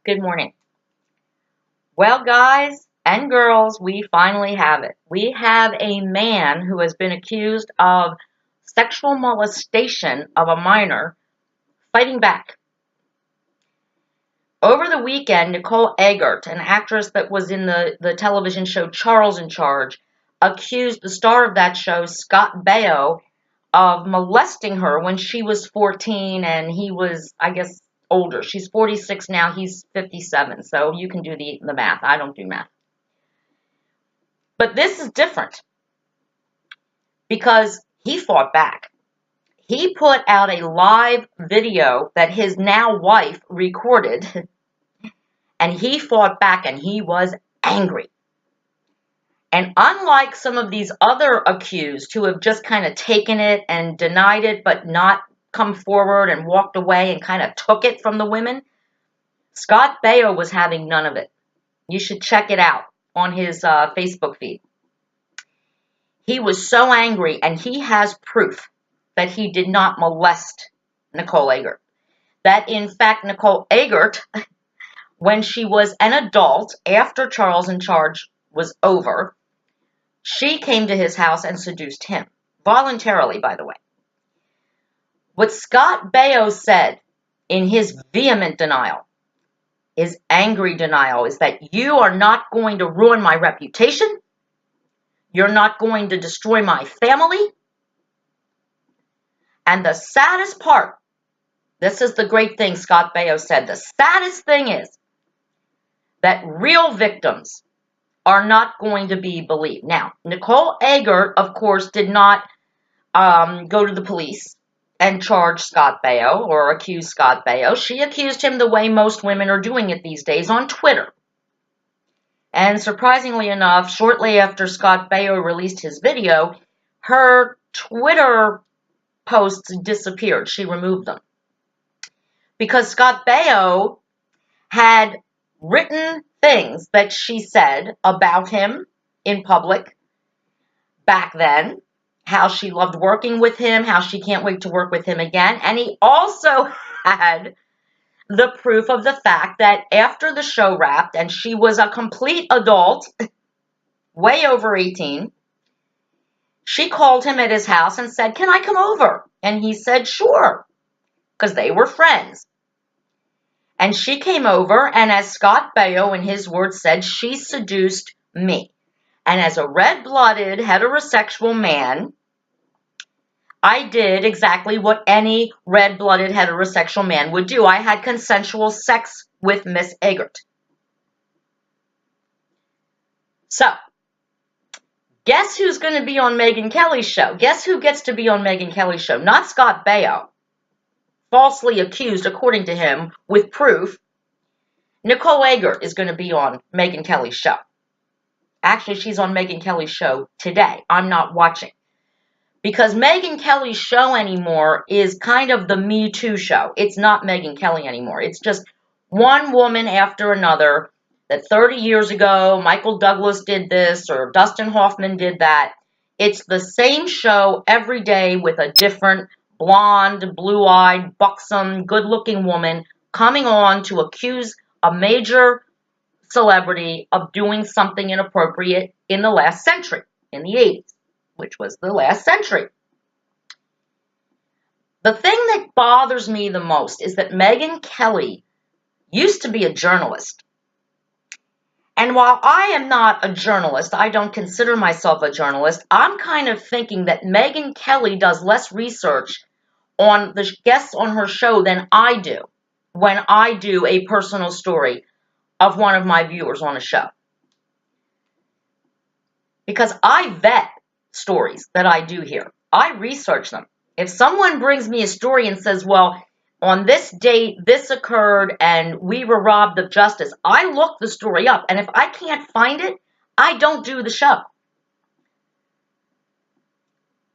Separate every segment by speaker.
Speaker 1: Good morning. Well, guys and girls, we finally have it. We have a man who has been accused of sexual molestation of a minor fighting back. Over the weekend, Nicole Eggert, an actress that was in the television show Charles in Charge, accused the star of that show, Scott Baio, of molesting her when she was 14 and he was, I guess, older. She's 46 now, he's 57, so you can do the math. I don't do math. But this is different because he fought back. He put out a live video that his now wife recorded, and he fought back and he was angry. And unlike some of these other accused who have just kind of taken it and denied it but not come forward and walked away and kind of took it from the women, Scott Baio was having none of it. You should check it out on his Facebook feed. He was so angry, and he has proof that he did not molest Nicole Eggert. That, in fact, Nicole Eggert, when she was an adult, after Charles in Charge was over, she came to his house and seduced him. Voluntarily, by the way. What Scott Baio said in his vehement denial, his angry denial, is that you are not going to ruin my reputation. You're not going to destroy my family. And the saddest part, this is the great thing Scott Baio said, the saddest thing is that real victims are not going to be believed. Now, Nicole Eggert, of course, did not go to the police and charge Scott Baio or accuse Scott Baio. She accused him the way most women are doing it these days on Twitter. And surprisingly enough, shortly after Scott Baio released his video, her Twitter posts disappeared. She removed them. Because Scott Baio had written things that she said about him in public back then, how she loved working with him, how she can't wait to work with him again. And he also had the proof of the fact that after the show wrapped and she was a complete adult, way over 18, she called him at his house and said, "Can I come over?" And he said, "Sure," because they were friends. And she came over, and as Scott Baio, in his words, said, she seduced me. And as a red-blooded, heterosexual man, I did exactly what any red-blooded, heterosexual man would do. I had consensual sex with Miss Eggert. So, guess who's going to be on Megyn Kelly's show? Guess who gets to be on Megyn Kelly's show? Not Scott Baio, falsely accused, according to him, with proof. Nicole Eggert is going to be on Megyn Kelly's show. Actually, she's on Megyn Kelly's show today. I'm not watching. Because Megyn Kelly's show anymore is kind of the Me Too show. It's not Megyn Kelly anymore. It's just one woman after another that 30 years ago, Michael Douglas did this or Dustin Hoffman did that. It's the same show every day with a different blonde, blue-eyed, buxom, good-looking woman coming on to accuse a major celebrity of doing something inappropriate in the last century, in the 80s, which was the last century. The thing that bothers me the most is that Megyn Kelly used to be a journalist. And while I am not a journalist, I don't consider myself a journalist, I'm kind of thinking that Megyn Kelly does less research on the guests on her show than I do when I do a personal story of one of my viewers on a show. Because I vet stories that I do here. I research them. If someone brings me a story and says, well, on this date, this occurred and we were robbed of justice, I look the story up. And if I can't find it, I don't do the show.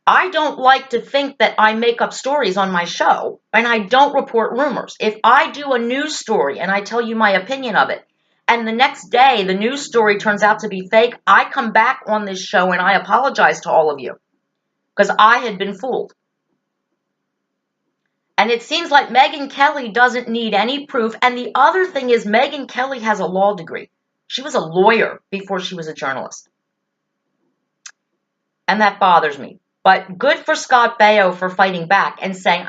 Speaker 1: I don't like to think that I make up stories on my show, and I don't report rumors. If I do a news story and I tell you my opinion of it, and the next day the news story turns out to be fake, I come back on this show and I apologize to all of you because I had been fooled. And it seems like Megyn Kelly doesn't need any proof. And the other thing is Megyn Kelly has a law degree. She was a lawyer before she was a journalist. And that bothers me. But good for Scott Baio for fighting back and saying,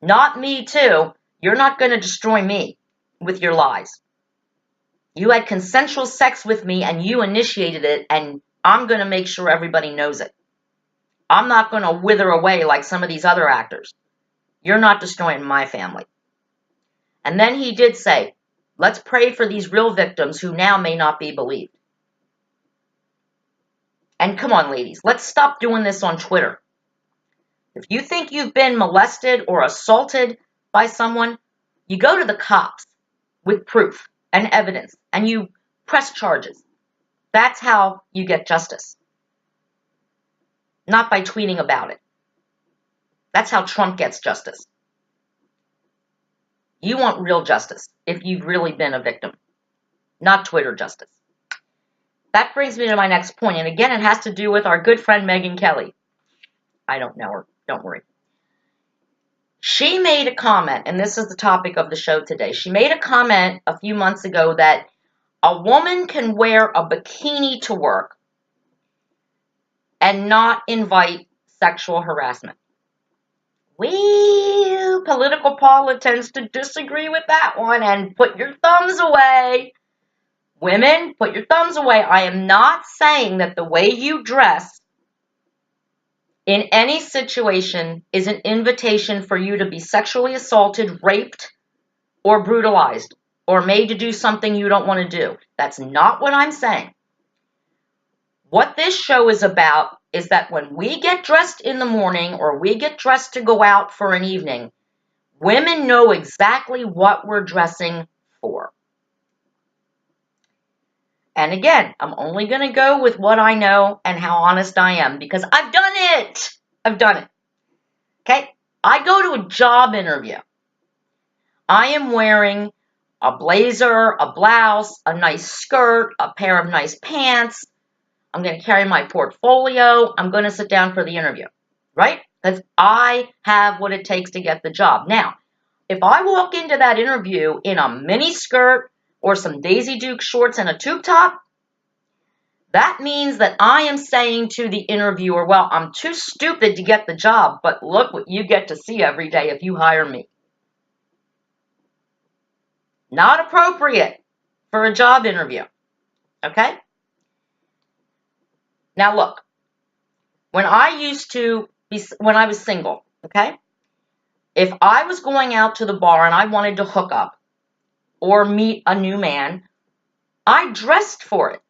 Speaker 1: not me too. You're not going to destroy me with your lies. You had consensual sex with me and you initiated it, and I'm going to make sure everybody knows it. I'm not going to wither away like some of these other actors. You're not destroying my family. And then he did say, let's pray for these real victims who now may not be believed. And come on, ladies, let's stop doing this on Twitter. If you think you've been molested or assaulted by someone, you go to the cops with proof and evidence, and you press charges. That's how you get justice. Not by tweeting about it. That's how Trump gets justice. You want real justice if you've really been a victim, not Twitter justice. That brings me to my next point, and again, it has to do with our good friend Megyn Kelly. I don't know her, don't worry. She made a comment, and this is the topic of the show today. She made a comment a few months ago that a woman can wear a bikini to work and not invite sexual harassment. Well, political Paula tends to disagree with that one, and put your thumbs away. Women, put your thumbs away. I am not saying that the way you dress in any situation is an invitation for you to be sexually assaulted, raped, or brutalized, or made to do something you don't want to do. That's not what I'm saying. What this show is about is that when we get dressed in the morning or we get dressed to go out for an evening, women know exactly what we're dressing for. And again, I'm only going to go with what I know and how honest I am because I've done it. I've done it. Okay? I go to a job interview. I am wearing a blazer, a blouse, a nice skirt, a pair of nice pants. I'm going to carry my portfolio. I'm going to sit down for the interview, right? Because I have what it takes to get the job. Now, if I walk into that interview in a mini skirt or some Daisy Duke shorts and a tube top, that means that I am saying to the interviewer, well, I'm too stupid to get the job, but look what you get to see every day if you hire me. Not appropriate for a job interview, okay? Now look, when I was single, okay? If I was going out to the bar and I wanted to hook up or meet a new man, I dressed for it.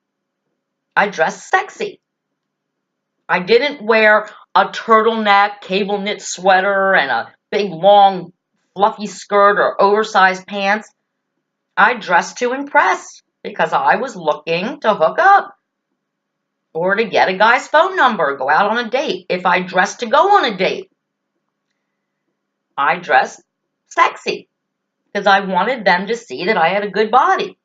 Speaker 1: I dressed sexy. I didn't wear a turtleneck, cable knit sweater, and a big long fluffy skirt or oversized pants. I dressed to impress because I was looking to hook up or to get a guy's phone number, go out on a date. If I dressed to go on a date, I dressed sexy because I wanted them to see that I had a good body.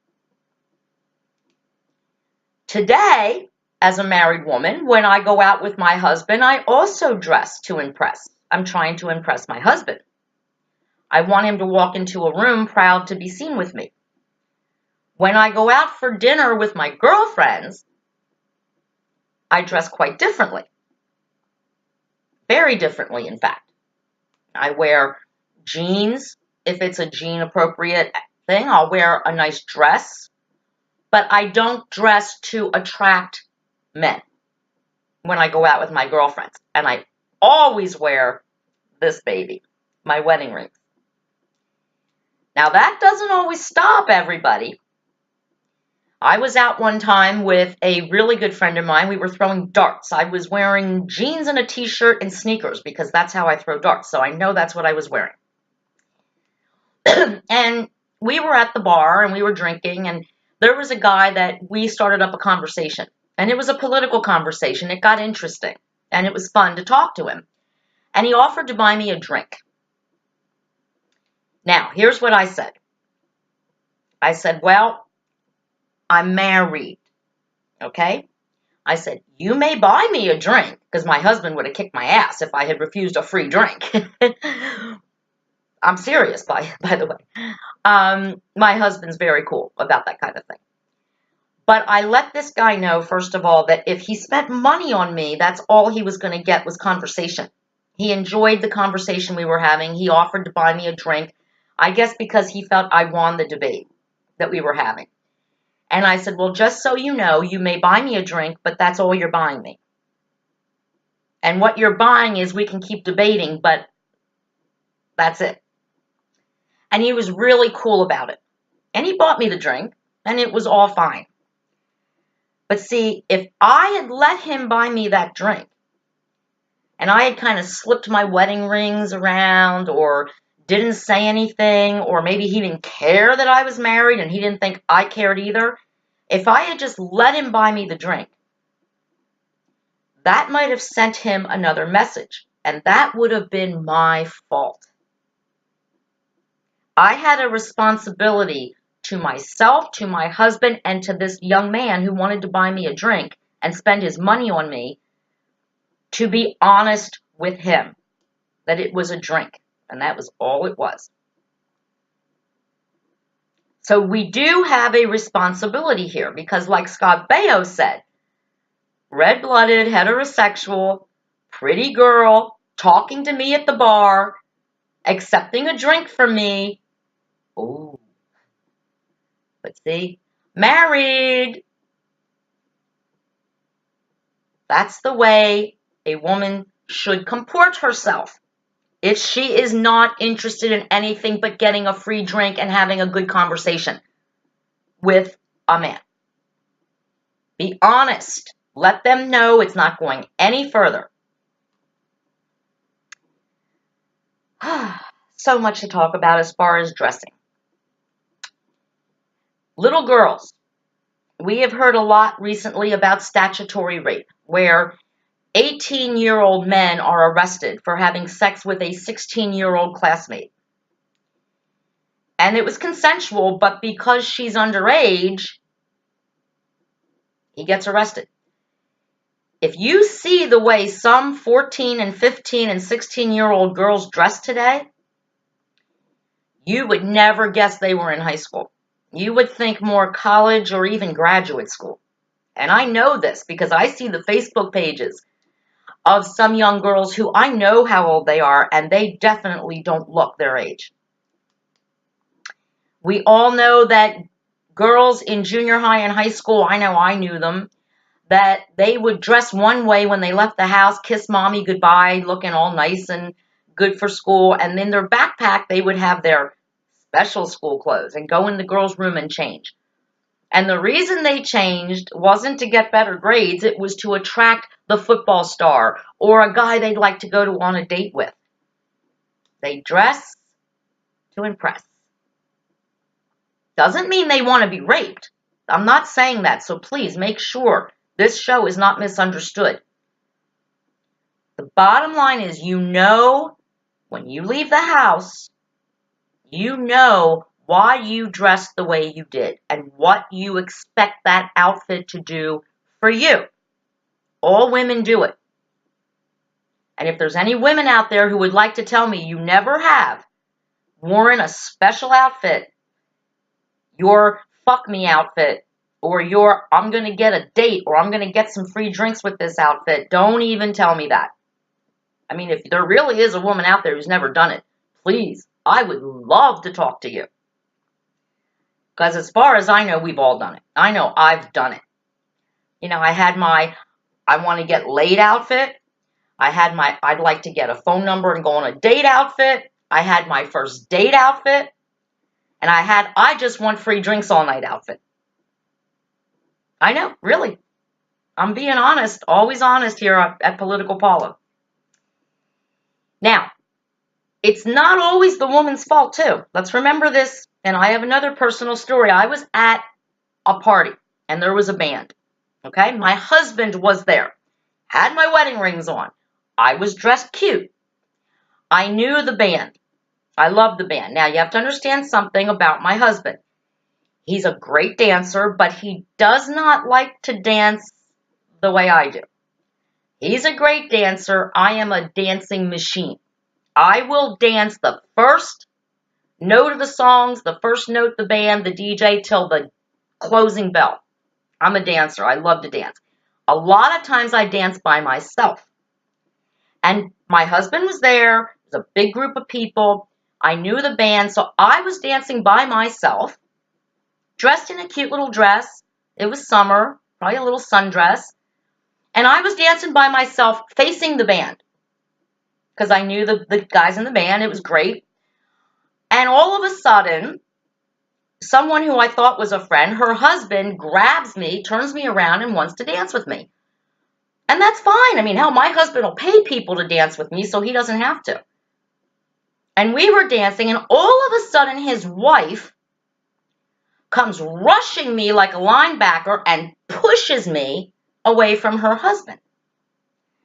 Speaker 1: Today, as a married woman, when I go out with my husband, I also dress to impress. I'm trying to impress my husband. I want him to walk into a room proud to be seen with me. When I go out for dinner with my girlfriends, I dress quite differently. Very differently, in fact. I wear jeans. If it's a jean-appropriate thing, I'll wear a nice dress. But I don't dress to attract men when I go out with my girlfriends. And I always wear this baby, my wedding ring. Now, that doesn't always stop everybody. I was out one time with a really good friend of mine. We were throwing darts. I was wearing jeans and a t-shirt and sneakers because that's how I throw darts. So I know that's what I was wearing. And we were at the bar and we were drinking, and there was a guy that we started up a conversation. And it was a political conversation. It got interesting. And it was fun to talk to him. And he offered to buy me a drink. Now, here's what I said. I said, well, I'm married, okay? I said, you may buy me a drink, because my husband would have kicked my ass if I had refused a free drink. I'm serious, by the way. My husband's very cool about that kind of thing. But I let this guy know, first of all, that if he spent money on me, that's all he was going to get was conversation. He enjoyed the conversation we were having. He offered to buy me a drink, I guess because he felt I won the debate that we were having. And I said, well, just so you know, you may buy me a drink, but that's all you're buying me. And what you're buying is we can keep debating, but that's it. And he was really cool about it. And he bought me the drink, and it was all fine. But see, if I had let him buy me that drink, and I had kind of slipped my wedding rings around, or didn't say anything, or maybe he didn't care that I was married and he didn't think I cared either, if I had just let him buy me the drink, that might have sent him another message, and that would have been my fault. I had a responsibility to myself, to my husband, and to this young man who wanted to buy me a drink and spend his money on me, to be honest with him that it was a drink, and that was all it was. So we do have a responsibility here because, like Scott Baio said, red-blooded, heterosexual, pretty girl, talking to me at the bar, accepting a drink from me. Ooh. But see, married. That's the way a woman should comport herself. If she is not interested in anything but getting a free drink and having a good conversation with a man. Be honest. Let them know it's not going any further. So much to talk about as far as dressing. Little girls. We have heard a lot recently about statutory rape, where 18-year-old men are arrested for having sex with a 16-year-old classmate. And it was consensual, but because she's underage, he gets arrested. If you see the way some 14 and 15 and 16-year-old girls dress today, you would never guess they were in high school. You would think more college or even graduate school. And I know this because I see the Facebook pages of some young girls who I know how old they are, and they definitely don't look their age. We all know that girls in junior high and high school, I know I knew them, that they would dress one way when they left the house, kiss mommy goodbye, looking all nice and good for school, and in their backpack they would have their special school clothes and go in the girls' room and change. And the reason they changed wasn't to get better grades, it was to attract the football star or a guy they'd like to go on a date with. They dress to impress. Doesn't mean they want to be raped. I'm not saying that, so please make sure this show is not misunderstood. The bottom line is, you know, when you leave the house, you know why you dressed the way you did and what you expect that outfit to do for you. All women do it. And if there's any women out there who would like to tell me you never have worn a special outfit, your fuck me outfit, or your I'm going to get a date, or I'm going to get some free drinks with this outfit, don't even tell me that. I mean, if there really is a woman out there who's never done it, please, I would love to talk to you. Because as far as I know, we've all done it. I know I've done it. You know, I had my I want to get laid outfit. I had my I'd like to get a phone number and go on a date outfit. I had my first date outfit. And I had I just want free drinks all night outfit. I know, really. I'm being honest, always honest here at Political Paula. Now, it's not always the woman's fault, too. Let's remember this, and I have another personal story. I was at a party, and there was a band, okay? My husband was there, had my wedding rings on. I was dressed cute. I knew the band. I love the band. Now, you have to understand something about my husband. He's a great dancer, but he does not like to dance the way I do. He's a great dancer. I am a dancing machine. I will dance the first note of the songs, the first note, the band, the DJ, till the closing bell. I'm a dancer. I love to dance. A lot of times I dance by myself. And my husband was there. It was a big group of people. I knew the band, so I was dancing by myself, dressed in a cute little dress. It was summer, probably a little sundress. And I was dancing by myself facing the band because I knew the guys in the band. It was great. And all of a sudden, someone who I thought was a friend, her husband grabs me, turns me around, and wants to dance with me. And that's fine. I mean, hell, my husband will pay people to dance with me, so he doesn't have to. And we were dancing, and all of a sudden, his wife comes rushing me like a linebacker and pushes me away from her husband.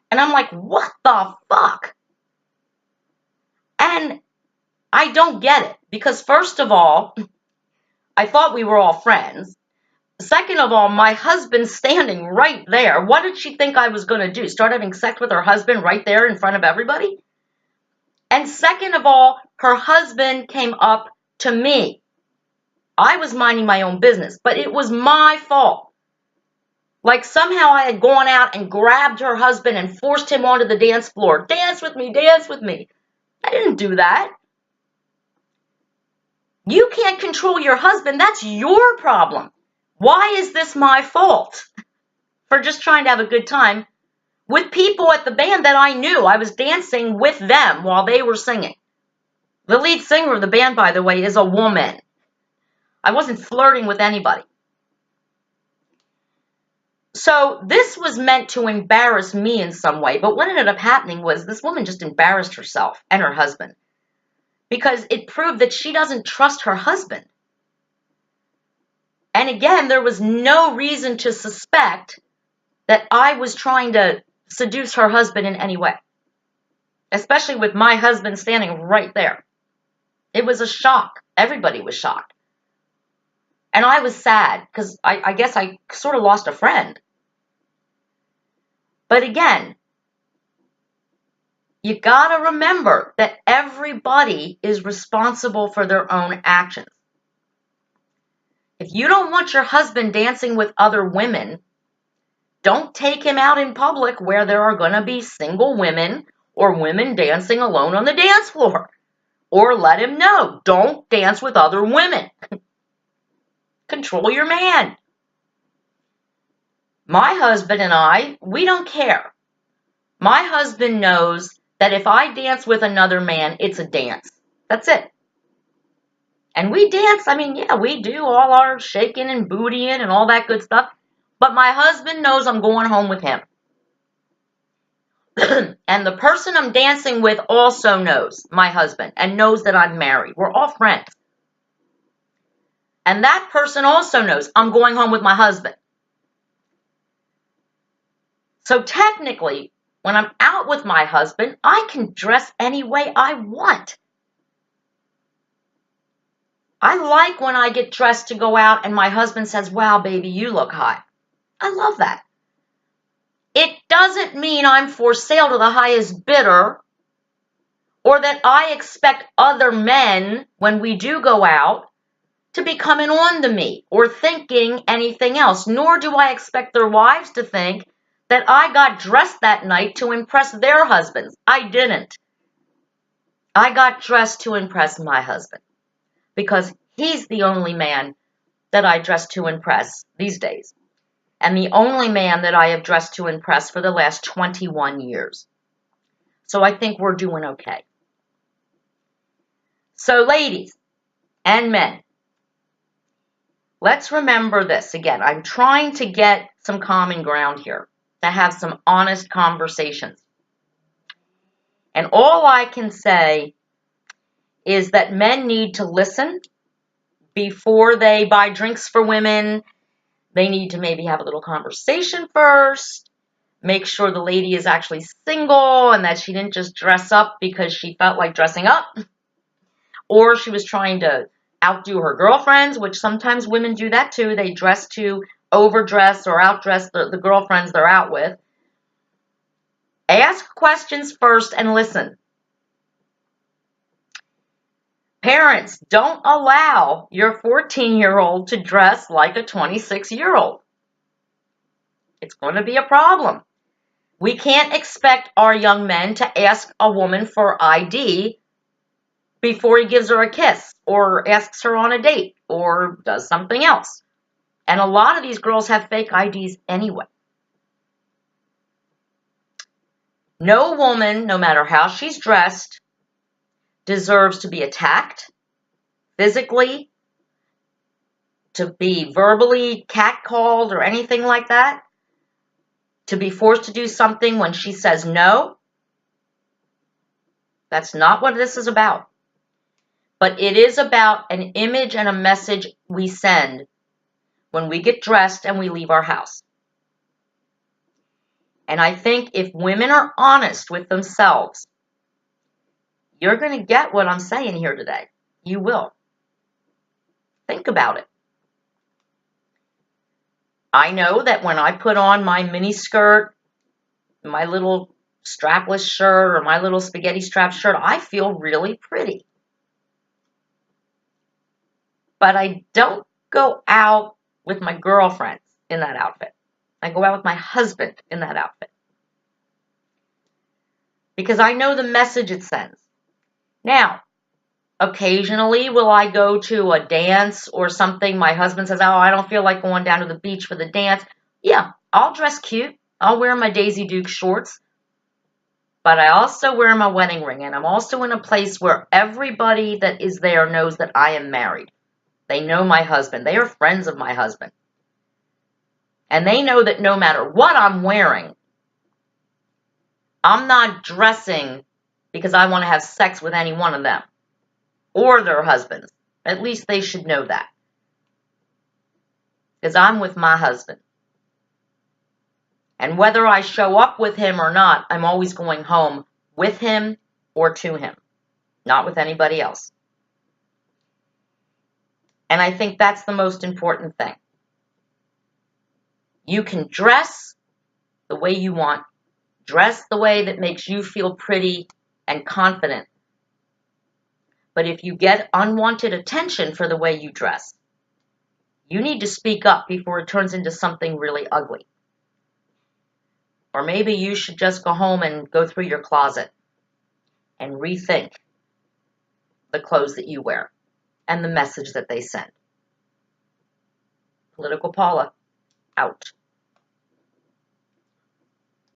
Speaker 1: And I'm like, what the fuck? And I don't get it. Because first of all, I thought we were all friends. Second of all, my husband's standing right there. What did she think I was going to do? Start having sex with her husband right there in front of everybody? And second of all, her husband came up to me. I was minding my own business, but it was my fault. Like somehow I had gone out and grabbed her husband and forced him onto the dance floor. Dance with me, dance with me. I didn't do that. You can't control your husband. That's your problem. Why is this my fault? For just trying to have a good time with people at the band that I knew. I was dancing with them while they were singing. The lead singer of the band, by the way, is a woman. I wasn't flirting with anybody. So this was meant to embarrass me in some way, but what ended up happening was this woman just embarrassed herself and her husband because it proved that she doesn't trust her husband. And again, there was no reason to suspect that I was trying to seduce her husband in any way, especially with my husband standing right there. It was a shock. Everybody was shocked. And I was sad because I guess I sort of lost a friend. But again, you gotta remember that everybody is responsible for their own actions. If you don't want your husband dancing with other women, don't take him out in public where there are going to be single women or women dancing alone on the dance floor. Or let him know, don't dance with other women. Control your man. My husband and I, we don't care. My husband knows that if I dance with another man, it's a dance. That's it. And we dance, I mean, yeah, we do all our shaking and bootying and all that good stuff. But my husband knows I'm going home with him. And the person I'm dancing with also knows, my husband, and knows that I'm married. We're all friends. And that person also knows I'm going home with my husband. So technically, when I'm out with my husband, I can dress any way I want. I like when I get dressed to go out and my husband says, wow, baby, you look hot. I love that. It doesn't mean I'm for sale to the highest bidder or that I expect other men, when we do go out, to be coming on to me or thinking anything else, nor do I expect their wives to think that I got dressed that night to impress their husbands. I didn't. I got dressed to impress my husband because he's the only man that I dress to impress these days. And the only man that I have dressed to impress for the last 21 years. So I think we're doing okay. So ladies and men, let's remember this. Again, I'm trying to get some common ground here, to have some honest conversations. And all I can say is that men need to listen before they buy drinks for women. They need to maybe have a little conversation first, make sure the lady is actually single and that she didn't just dress up because she felt like dressing up, or she was trying to outdo her girlfriends, which sometimes women do that too. They dress to overdress or outdress the girlfriends they're out with. Ask questions first and listen. Parents, don't allow your 14-year-old to dress like a 26-year-old. It's going to be a problem. We can't expect our young men to ask a woman for ID before he gives her a kiss or asks her on a date or does something else. And a lot of these girls have fake IDs anyway. No woman, no matter how she's dressed, deserves to be attacked physically, to be verbally catcalled or anything like that, to be forced to do something when she says no. That's not what this is about. But it is about an image and a message we send when we get dressed and we leave our house. And I think if women are honest with themselves, you're going to get what I'm saying here today. You will. Think about it. I know that when I put on my mini skirt, my little strapless shirt, or my little spaghetti strap shirt, I feel really pretty. But I don't go out with my girlfriends in that outfit. I go out with my husband in that outfit. Because I know the message it sends. Now, occasionally will I go to a dance or something. My husband says, oh, I don't feel like going down to the beach for the dance. Yeah, I'll dress cute. I'll wear my Daisy Duke shorts. But I also wear my wedding ring. And I'm also in a place where everybody that is there knows that I am married. They know my husband. They are friends of my husband. And they know that no matter what I'm wearing, I'm not dressing because I want to have sex with any one of them or their husbands. At least they should know that. Because I'm with my husband. And whether I show up with him or not, I'm always going home with him or to him, not with anybody else. And I think that's the most important thing. You can dress the way you want. Dress the way that makes you feel pretty and confident. But if you get unwanted attention for the way you dress, you need to speak up before it turns into something really ugly. Or maybe you should just go home and go through your closet and rethink the clothes that you wear and the message that they send. Political Paula, out.